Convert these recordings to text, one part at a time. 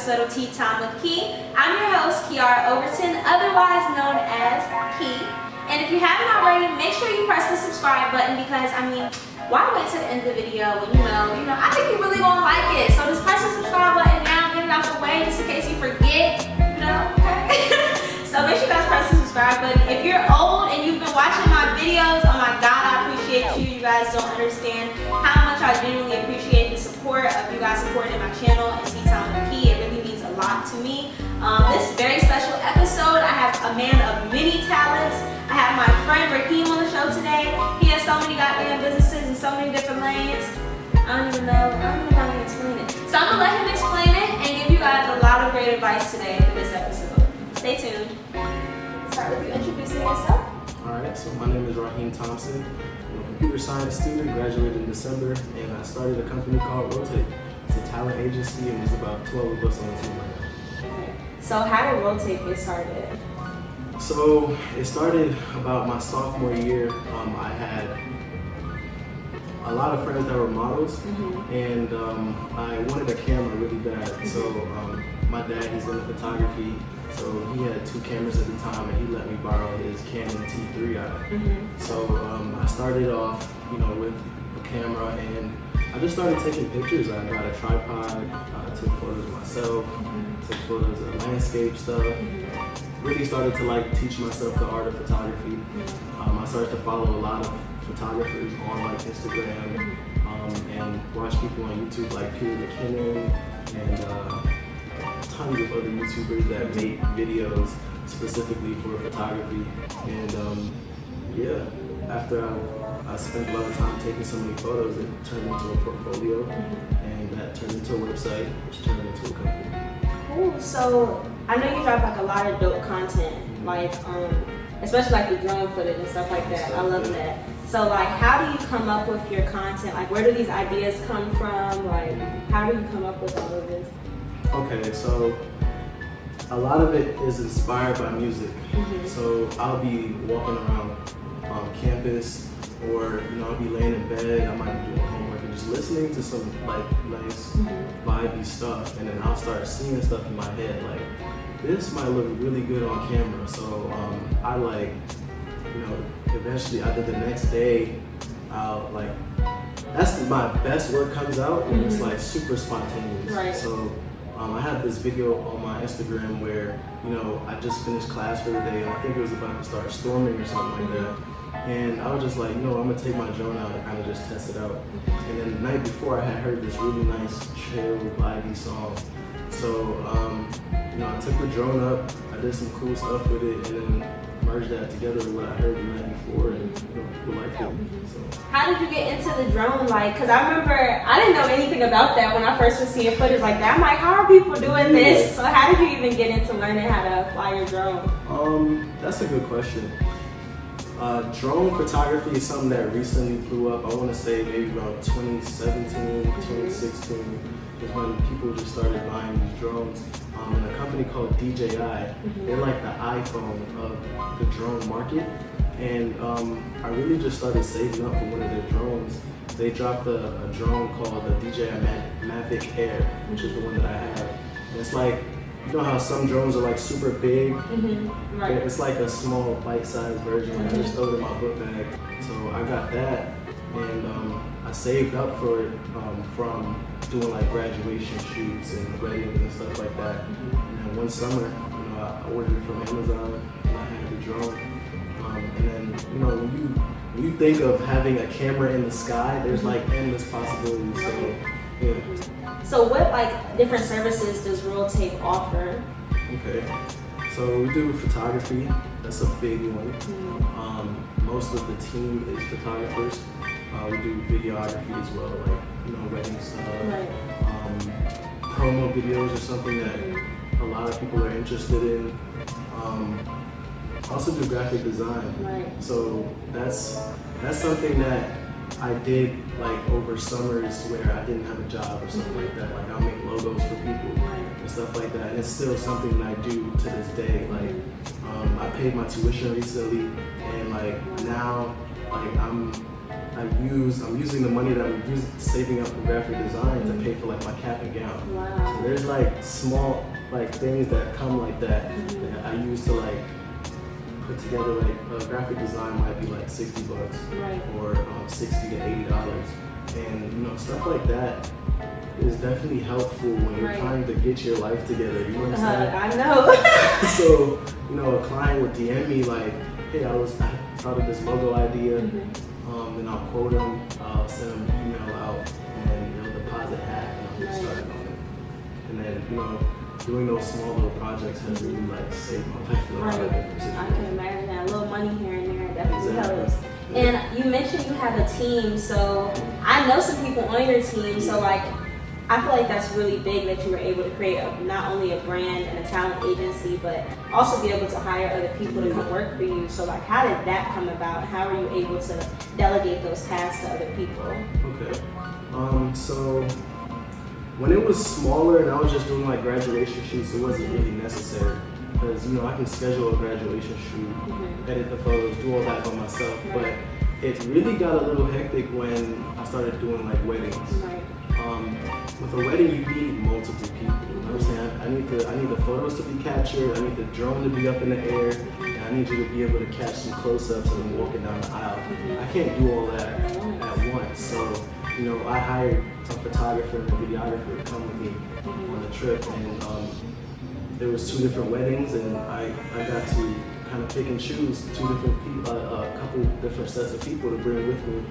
episode of Tea Time with Key. I'm your host, Kiara Overton, otherwise known as Key. And if you haven't already, make sure you press the subscribe button because, why wait till the end of the video when you know, I think you really gonna like it. So just press the subscribe button now, get it out the way just in case you forget, okay? So make sure you guys press the subscribe button. If you're old and you've been watching my videos, oh my God, I appreciate you. You guys don't understand how much I genuinely appreciate the support of you guys supporting my channel and Tea Time with Key. It really means a lot to me. This very special episode, I have a man of many talents. I have my friend Rahiem on the show today. He has so many goddamn businesses in so many different lanes. I don't even know how to explain it. So I'm gonna let him explain it and give you guys a lot of great advice today for this episode. Stay tuned. Start with you introducing yourself. Alright, so my name is Rahiem Thompson. I'm a computer science student, graduated in December, and I started a company called Roletape. It's a talent agency, and there's about 12 of us on the team right now. Okay. So how did Roletape get started? So it started about my sophomore year. I had a lot of friends that were models, and I wanted a camera really bad. So my dad, he's into photography, so he had 2 cameras at the time, and he let me borrow his Canon T3i. So I started off, with a camera, and I just started taking pictures. I got a tripod, I took photos of myself, took photos of landscape stuff. Really started to teach myself the art of photography. I started to follow a lot of photographers on Instagram and watch people on YouTube like Peter McKinnon and tons of other YouTubers that make videos specifically for photography. And after I spent a lot of time taking so many photos, it turned into a portfolio, and that turned into a website, which turned into a company. Cool. So I know you drop a lot of dope content, especially the drone footage and stuff like that. I love that. So how do you come up with your content? Where do these ideas come from? How do you come up with all of this? Okay, so a lot of it is inspired by music. So I'll be walking around campus, or I'll be laying in bed, I might be doing homework and just listening to some nice vibey stuff, and then I'll start seeing stuff in my head this might look really good on camera. So I eventually either the next day I'll that's my best work comes out when it's super spontaneous. Right. So I have this video on my Instagram where I just finished class for the day, and I think it was about to start storming or something like that. And I was just I'm gonna take my drone out and kind of just test it out. And then the night before, I had heard this really nice, chill, vibey song. So, I took the drone up, I did some cool stuff with it, and then merged that together with what I heard the night before, and people liked it. So. How did you get into the drone? Because I remember I didn't know anything about that when I first was seeing footage like that. I'm like, how are people doing this? So how did you even get into learning how to fly your drone? That's a good question. Drone photography is something that recently blew up. I want to say maybe around 2017, 2016 is when people just started buying these drones. And a company called DJI, they're like the iPhone of the drone market. And I really just started saving up for one of their drones. They dropped a drone called the DJI Mavic Air, which is the one that I have. And it's you know how some drones are super big? Right. It's like a small bite-sized version. I just throw it in my book bag. So I got that, and I saved up for it from doing graduation shoots and weddings and stuff like that. And then one summer, I ordered it from Amazon, and I had the drone. And then when you think of having a camera in the sky, there's endless possibilities. So yeah. So what different services does Roletape offer? Okay, so we do photography. That's a big one. Most of the team is photographers. We do videography as well, wedding stuff. Right. Promo videos are something that a lot of people are interested in. Also do graphic design. Right. So that's something that I did over summers where I didn't have a job or something like that. I'll make logos for people and stuff like that. And it's still something that I do to this day. I paid my tuition recently, and now I'm I'm using the money that I'm saving up for graphic design to pay for like my cap and gown. Wow. So there's like small like things that come like that that I use to like put together. Like a graphic design might be like $60 Right. or $60 to $80, and you know, stuff like that is definitely helpful when you're Right. trying to get your life together. You know what I'm saying? I know. So, you know, a client would DM me like, hey, I thought of this logo idea, and I'll quote them, I'll send them an email out, and they'll deposit half, and I'll get started on it. And then, you know, doing those small little projects has really like saved my life in a lot of different I situations. can imagine that. A little money here and there definitely Exactly. helps. And you mentioned you have a team, so I know some people on your team, so like I feel like that's really big that you were able to create not only a brand and a talent agency, but also be able to hire other people to come work for you. So like, how did that come about? How were you able to delegate those tasks to other people? Okay. So when it was smaller and I was just doing like graduation shoots, it wasn't really necessary because, you know, I can schedule a graduation shoot, edit the photos, do all that by myself. But it really got a little hectic when I started doing like weddings. Right. With a wedding, you need multiple people. You know what I'm saying? I need the photos to be captured. I need the drone to be up in the air, and I need you to be able to catch some close-ups of them walking down the aisle. I can't do all that at once. So, you know, I hired a photographer and a videographer to come with me on the trip, and there was 2 different weddings, and I got to kind of pick and choose 2 different people, a couple different sets of people to bring with me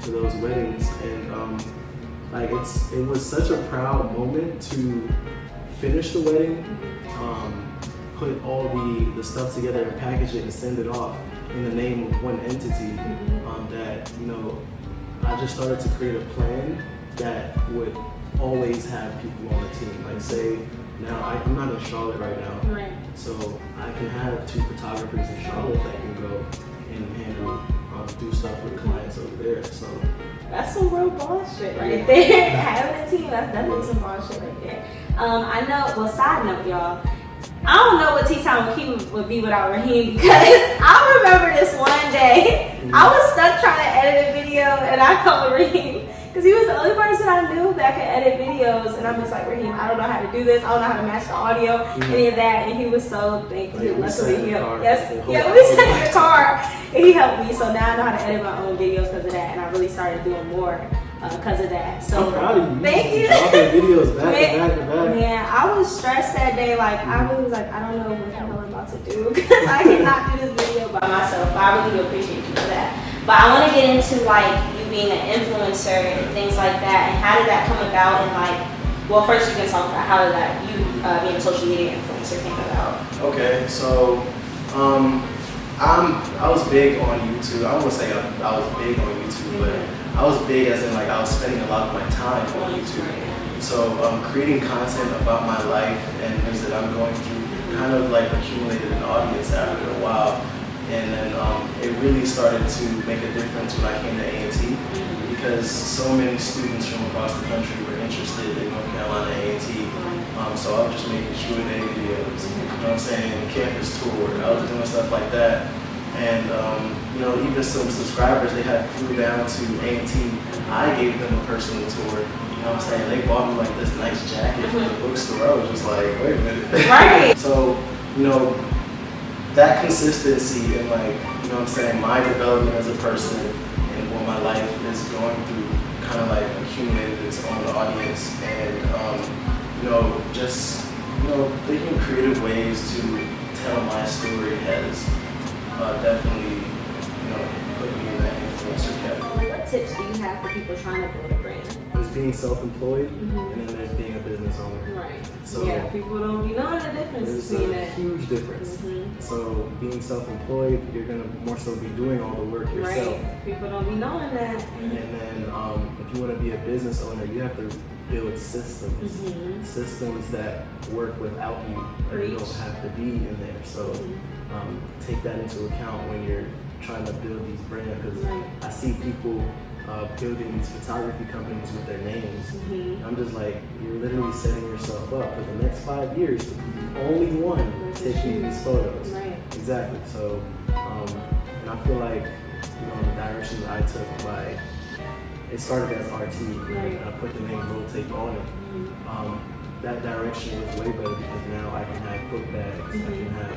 to those weddings, and like it was such a proud moment to finish the wedding, put all the stuff together and package it and send it off in the name of one entity. That, you know, I just started to create a plan that would always have people on the team. Like say now I'm not in Charlotte right now, Right. so I can have 2 photographers in Charlotte that can go and handle do stuff with clients over there. So That's some real boss shit right there. Having a team, that's definitely some boss shit right there. I know, well, side note, y'all, I don't know what Tea Time with Key would be without Rahiem, because I remember this one day, I was stuck trying to edit a video, and I called Rahiem, because he was the only person I knew that could edit videos, and I'm just like, Rahiem, I don't know how to do this, I don't know how to match the audio, any of that, and he was so thankful. Luckily, he helped. Yes, yeah, we sat in the car, and he helped me, so now I know how to edit my own videos because of that, and I really started doing more because of that. So I'm proud of you. Thank you. Dropping videos back to back to back. Man, I was stressed that day. Like I really was like, I don't know what the hell I'm about to do because I cannot do this video by myself. But I really do appreciate you for that. But I want to get into like you being an influencer and things like that, and how did that come about? And like, well, first you can talk about how did that you being a social media influencer came about. Okay, so I was big on YouTube. I won't say I was big on YouTube, but I was big as in like I was spending a lot of my time on YouTube. So creating content about my life and things that I'm going through kind of like accumulated an audience after a while. And then it really started to make a difference when I came to A&T because so many students from across the country were interested in North Carolina A&T. So I was just making Q&A videos, you know what I'm saying, campus tour. I was doing stuff like that. And you know, even some subscribers, they had flew down to A&T. I gave them a personal tour. You know what I'm saying? They bought me like this nice jacket from the bookstore. I was just like, wait a minute. Right. So, you know, that consistency and like, you know what I'm saying, my development as a person and what my life is going through kind of like accumulated its own audience. And, you know, just, you know, thinking creative ways to tell my story has definitely, you know, put me in that influencer category. What tips do you have for people trying to build a brand? There's being self-employed, and then there's being a business owner. Right. So yeah, people don't be knowing the difference there's between a that. huge difference. So being self-employed, you're gonna more so be doing all the work yourself. Right. People don't be knowing that. And then if you want to be a business owner, you have to build systems. Systems that work without you. Like you don't have to be in there. So take that into account when you're trying to build these brands, because I see people building these photography companies with their names. I'm just like, you're literally setting yourself up for the next 5 years to be the only one taking these photos. Right. Exactly. So, and I feel like the direction that I took by, it started as RT, and I put the name Roletape on it. That direction was way better because now I can have book bags, I can have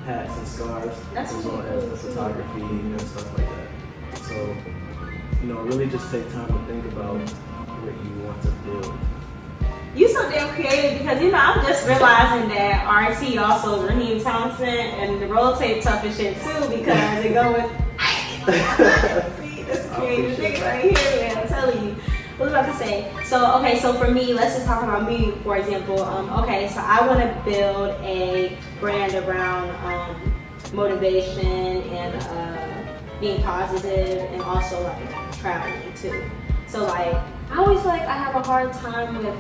hats and scarves, as well as the photography and stuff like that. So, really just take time to think about what you want to build. You so damn creative because I'm just realizing that RT also is Rahiem Thompson and the Roletape tough as shit too because it go with see this creative thing right here, man. I'm telling you. What was I about to say? So for me, let's just talk about me for example. So I want to build a brand around motivation and being positive and also like traveling too. So like I always feel like I have a hard time with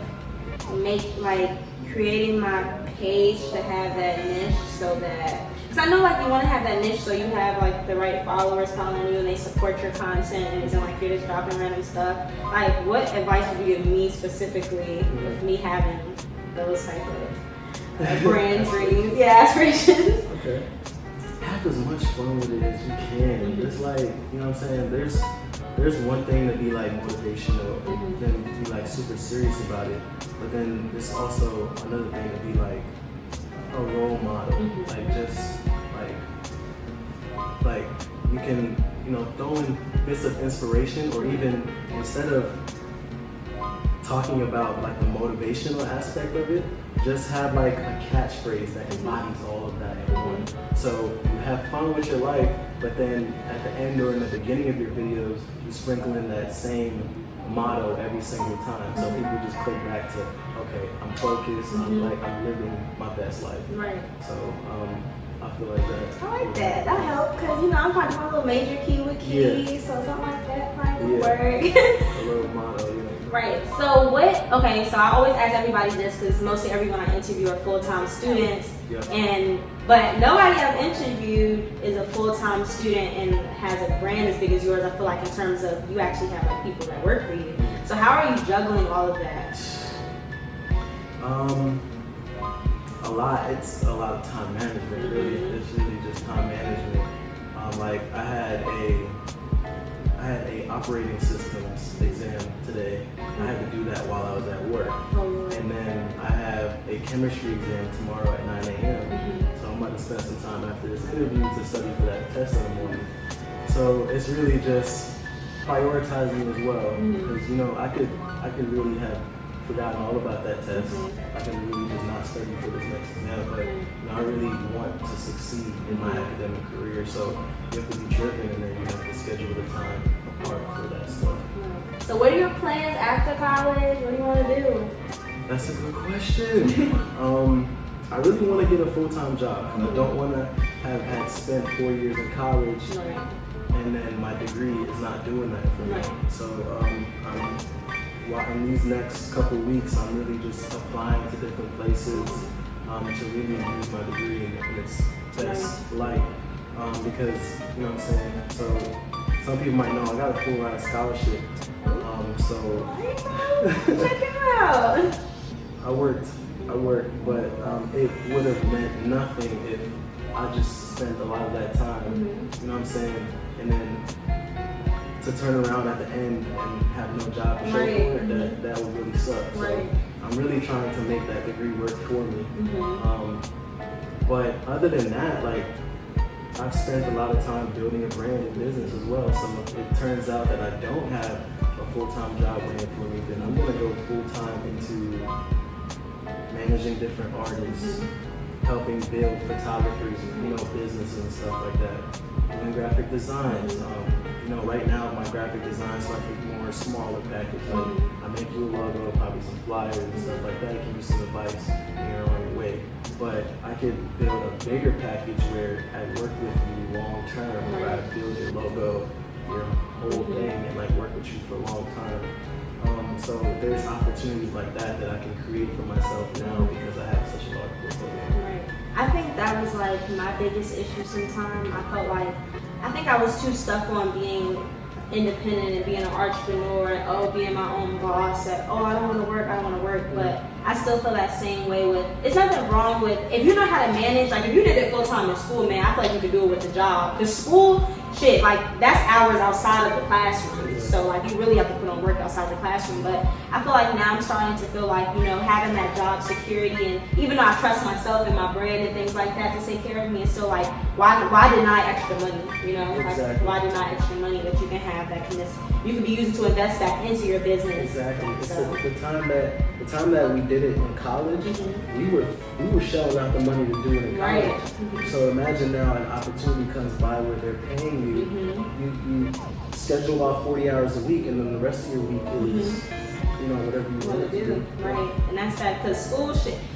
creating my page to have that niche so that, because I know like you want to have that niche so you have like the right followers following you and they support your content and it's like you're just dropping random stuff. Like what advice would you give me specifically with me having those type of brand dreams, aspirations? Okay. Have as much fun with it as you can. It's like, you know what I'm saying? There's one thing to be like motivational and be like super serious about it, but then there's also another thing to be like a role model. Like just like you can throw in bits of inspiration, or even instead of talking about like the motivational aspect of it, just have like a catchphrase that embodies all of that in one. So you have fun with your life, but then at the end or in the beginning of your videos, you sprinkle in that same motto every single time. So people just click back to, okay, I'm focused, I'm living my best life. Right. So I feel like that. I like that. That helped because I'm probably my little major key with keys, so something like that probably would work. A little motto, Right. So so I always ask everybody this because mostly everyone I interview are full-time students, but nobody I've interviewed is a full-time student and has a brand as big as yours. I feel like in terms of you actually have like people that work for you. So how are you juggling all of that? A lot. It's a lot of time management. Really, it's really just time management. Like I had a operating systems exam today. I had to do that while I was at work. And then I have a chemistry exam tomorrow at 9 a.m. So I'm about to spend some time after this interview to study for that test in the morning. So it's really just prioritizing as well. Because I could really have forgotten all about that test. I can really just not study for this next exam, but I really want to succeed in my academic career. So you have to be driven, and then you have to schedule the time apart for that stuff. So what are your plans after college? What do you want to do? That's a good question. I really want to get a full-time job. I don't want to have had spent 4 years in college and then my degree is not doing that for me. So in these next couple of weeks, I'm really just applying to different places to really use my degree in its best light. Because, what I'm saying? So some people might know I got a full ride scholarship. Check it out. I worked, but it would have meant nothing if I just spent a lot of that time, you know what I'm saying? And then to turn around at the end and have no job to show for it, that would really suck. So I'm really trying to make that degree work for me. But other than that, like, I've spent a lot of time building a brand and business as well. So if it turns out that I don't have a full-time job waiting for me, then I'm gonna go full-time into managing different artists, helping build photographers, businesses and stuff like that. Doing graphic designs. Right now my graphic design is like a more smaller package. Like I make you a logo, probably some flyers and stuff like that, give you some advice on your way. But I could build a bigger package where I work with you long term, where I build your logo, your whole thing, and like work with you for a long time. So there's opportunities like that I can create for myself now because I have such a large portfolio. I think that was like my biggest issue sometimes. I think I was too stuck on being independent and being an entrepreneur and being my own boss. That I don't want to work, But I still feel that same way with. It's nothing wrong with if you know how to manage. Like if you did it full time in school, man, I feel like you could do it with a job. Because school shit, like that's hours outside of the classroom. So like you really have to put on work outside the classroom. But I feel like now I'm starting to feel like, you know, having that job security, and even though I trust myself and my brand and things like that to take care of me, it's still like, why deny extra money? You know, Exactly. like why deny extra money that you can have that can you can be using to invest back into your business. Exactly. So. The time that we did it in college, we were shelling out the money to do it in college. Right. So imagine now an opportunity comes by where they're paying you. You schedule about 40 hours a week, and then the rest of your week is you know, whatever you want to do. Right. And that's that, because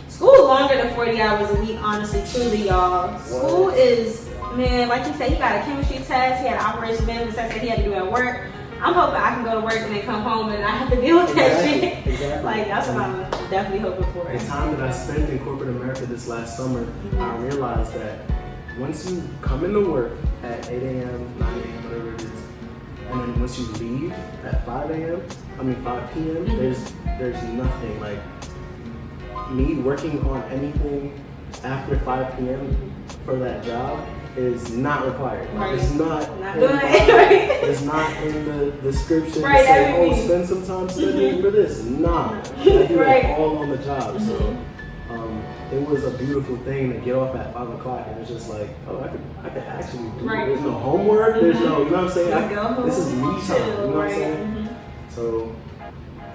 school longer than 40 hours a week, honestly, truly, y'all. School is, man, like you said, he got a chemistry test, he had an operation management test that he had to do at work. I'm hoping I can go to work and then come home and not have to deal with that shit. Exactly. Like, that's what I'm definitely hoping for. The time that I spent in corporate America this last summer, I realized that once you come into work at 8 a.m., 9 a.m., whatever it is, and then once you leave at 5 p.m., there's nothing. Like, me working on anything after 5 p.m. for that job is not required. Right. It's not doing it. Right. It's not in the description Right, to say, oh, spend some time studying for this. Nah. I do it all on the job. So it was a beautiful thing to get off at 5 o'clock, and it's just like, oh, I could actually do it. There's no homework, there's no, you know what I'm saying? This is me time, you know what I'm saying? So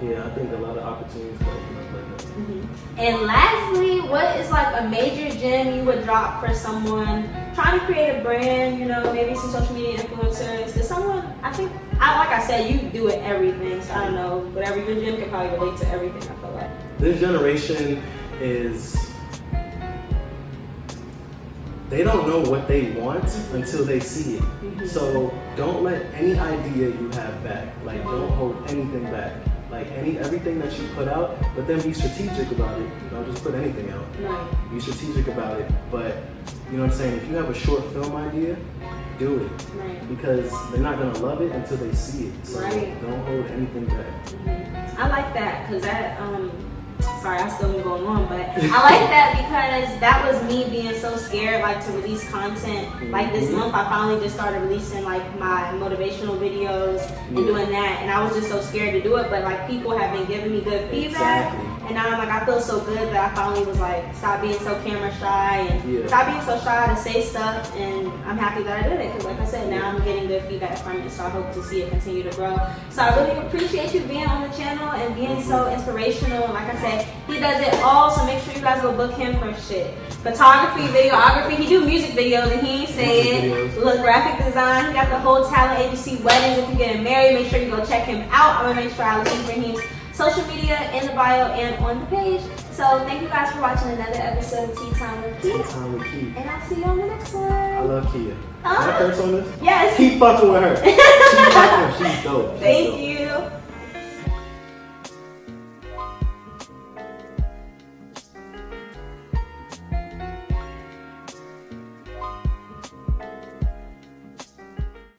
yeah, I think a lot of opportunities come like that. And lastly, what is like a major gem you would drop for someone trying to create a brand, you know, maybe some social media influencers? Is someone, like I said, you do it everything, so I don't know, whatever your gem can probably relate to everything, I feel like. This generation they don't know what they want until they see it. So don't let any idea you have back. Like, don't hold anything back. Like, everything that you put out, but then be strategic about it. Don't just put anything out. Right. Be strategic about it. But you know what I'm saying? If you have a short film idea, do it. Right. Because they're not gonna love it until they see it. So don't hold anything back. I like that, because that sorry, I still been going on, but I like that because that was me being so scared, like, to release content. Like this month, I finally just started releasing like my motivational videos and doing that, and I was just so scared to do it. But like, people have been giving me good feedback, and now I'm like, I feel so good that I finally was like, stop being so camera shy and stop being so shy to say stuff. And I'm happy that I did it, because like I said, now I'm getting good feedback from it, so I hope to see it continue to grow. So I really appreciate you being on the channel and being so inspirational. Like I said, he does it all, so make sure you guys go book him for shit. Photography, videography, he do music videos and he ain't say it. Look, graphic design, he got the whole talent agency, weddings. If you're getting married, make sure you go check him out. I'm gonna make sure I link Rahem's social media in the bio and on the page. So thank you guys for watching another episode of Tea Time with Kia. Tea Time with Kia. And I'll see you on the next one. I love Kia. Can I curse on this? Yes. Keep fucking with her. She's dope. Thank you.